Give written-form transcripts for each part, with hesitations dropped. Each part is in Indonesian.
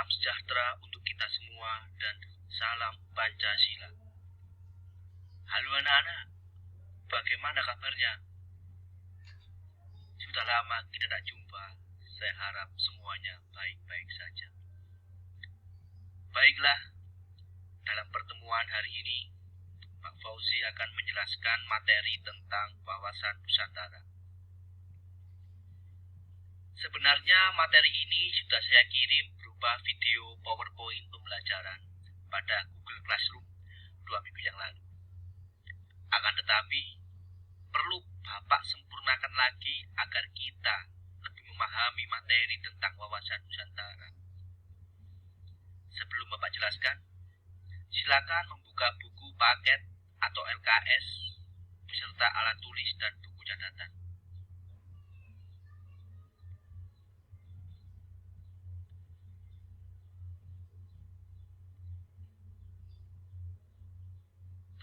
Salam sejahtera untuk kita semua dan salam Pancasila. Halo anak-anak, bagaimana kabarnya? Sudah lama kita tak jumpa, saya harap semuanya baik-baik saja. Baiklah, dalam pertemuan hari ini, Pak Fauzi akan menjelaskan materi tentang wawasan Nusantara. Sebenarnya materi ini sudah saya kirim berupa video PowerPoint pembelajaran pada Google Classroom 2 minggu yang lalu. Akan tetapi, perlu Bapak sempurnakan lagi agar kita lebih memahami materi tentang wawasan Nusantara. Sebelum Bapak jelaskan, silakan membuka buku paket atau LKS beserta alat tulis dan buku catatan.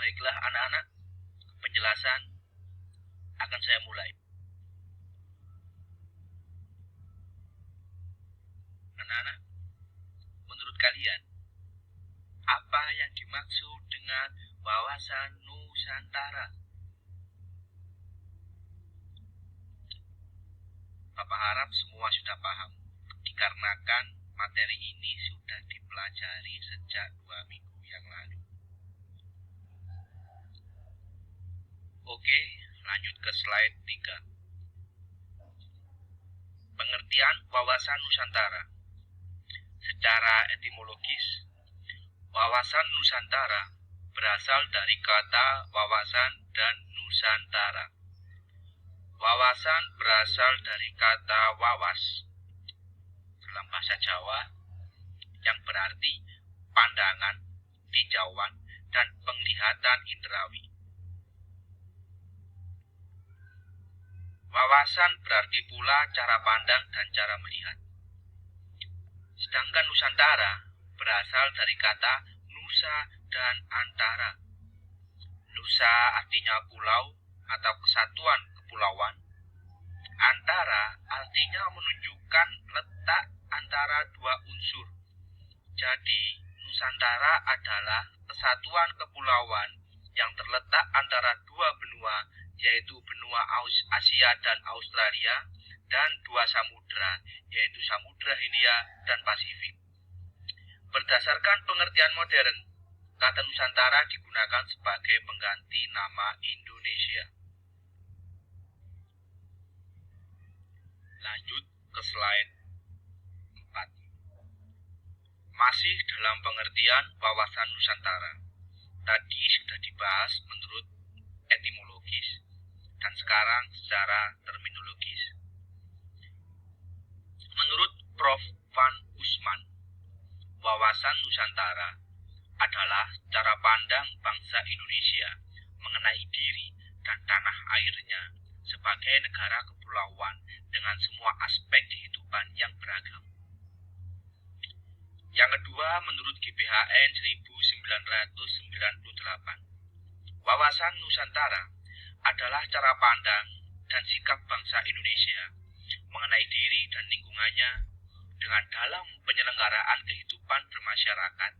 Baiklah anak-anak, penjelasan akan saya mulai. Anak-anak, menurut kalian, apa yang dimaksud dengan wawasan Nusantara? Bapak harap semua sudah paham, dikarenakan materi ini sudah dipelajari sejak 2 minggu yang lalu. Oke, lanjut ke slide 3. Pengertian wawasan Nusantara. Secara etimologis, wawasan Nusantara berasal dari kata wawasan dan Nusantara. Wawasan berasal dari kata wawas dalam bahasa Jawa yang berarti pandangan, tinjauan, dan penglihatan indrawi. Wawasan berarti pula cara pandang dan cara melihat. Sedangkan Nusantara berasal dari kata nusa dan antara. Nusa artinya pulau atau kesatuan kepulauan. Antara artinya menunjukkan letak antara dua unsur. Jadi, Nusantara adalah kesatuan kepulauan yang terletak antara dua benua, yaitu benua Asia dan Australia, dan dua samudra, yaitu Samudra Hindia dan Pasifik. Berdasarkan pengertian modern, kata Nusantara digunakan sebagai pengganti nama Indonesia. Lanjut ke slide 4. Masih dalam pengertian wawasan Nusantara. Tadi sudah dibahas menurut etimologis dan sekarang secara terminologis. Menurut Prof. Van Usman, wawasan Nusantara adalah cara pandang bangsa Indonesia mengenai diri dan tanah airnya sebagai negara kepulauan dengan semua aspek kehidupan yang beragam. Yang kedua, menurut GBHN 1998, wawasan Nusantara adalah cara pandang dan sikap bangsa Indonesia mengenai diri dan lingkungannya dengan dalam penyelenggaraan kehidupan bermasyarakat,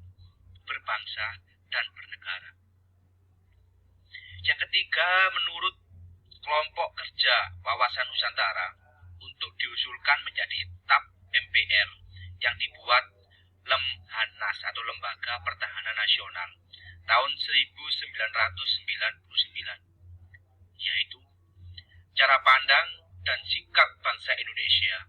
berbangsa, dan bernegara. Yang ketiga, menurut kelompok kerja wawasan Nusantara untuk diusulkan menjadi TAP MPR yang dibuat Lemhanas atau Lembaga Pertahanan Nasional tahun 1999, yaitu cara pandang dan sikap bangsa Indonesia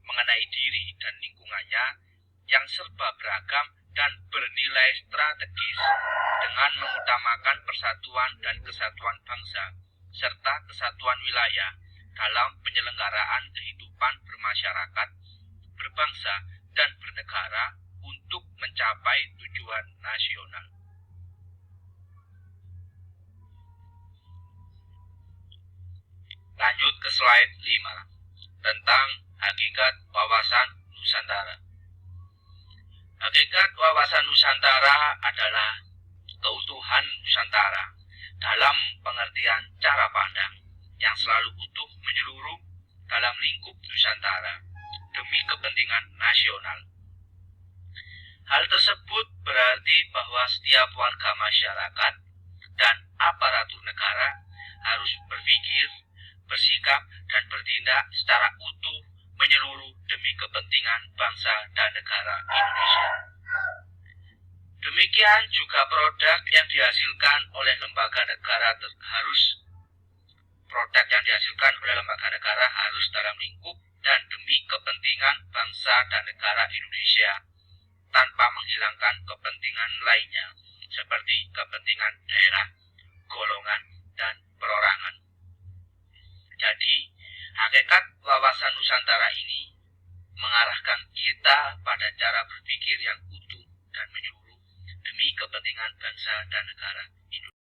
mengenai diri dan lingkungannya yang serba beragam dan bernilai strategis dengan mengutamakan persatuan dan kesatuan bangsa serta kesatuan wilayah dalam penyelenggaraan kehidupan bermasyarakat, berbangsa, dan bernegara untuk mencapai tujuan nasional. Lanjut ke slide 5 tentang hakikat wawasan Nusantara. Hakikat wawasan Nusantara adalah keutuhan Nusantara dalam pengertian cara pandang yang selalu utuh menyeluruh dalam lingkup Nusantara demi kepentingan nasional. bahwa setiap warga masyarakat dan aparatur negara harus berpikir, bersikap, dan bertindak secara utuh menyeluruh demi kepentingan bangsa dan negara Indonesia. Demikian juga produk yang dihasilkan oleh lembaga negara harus dalam lingkup dan demi kepentingan bangsa dan negara Indonesia tanpa menghilangkan kepentingan lainnya seperti kepentingan daerah, golongan, dan perorangan. Jadi, hakikat wawasan Nusantara ini mengarahkan kita pada cara berpikir yang utuh dan menyeluruh demi kepentingan bangsa dan negara Indonesia.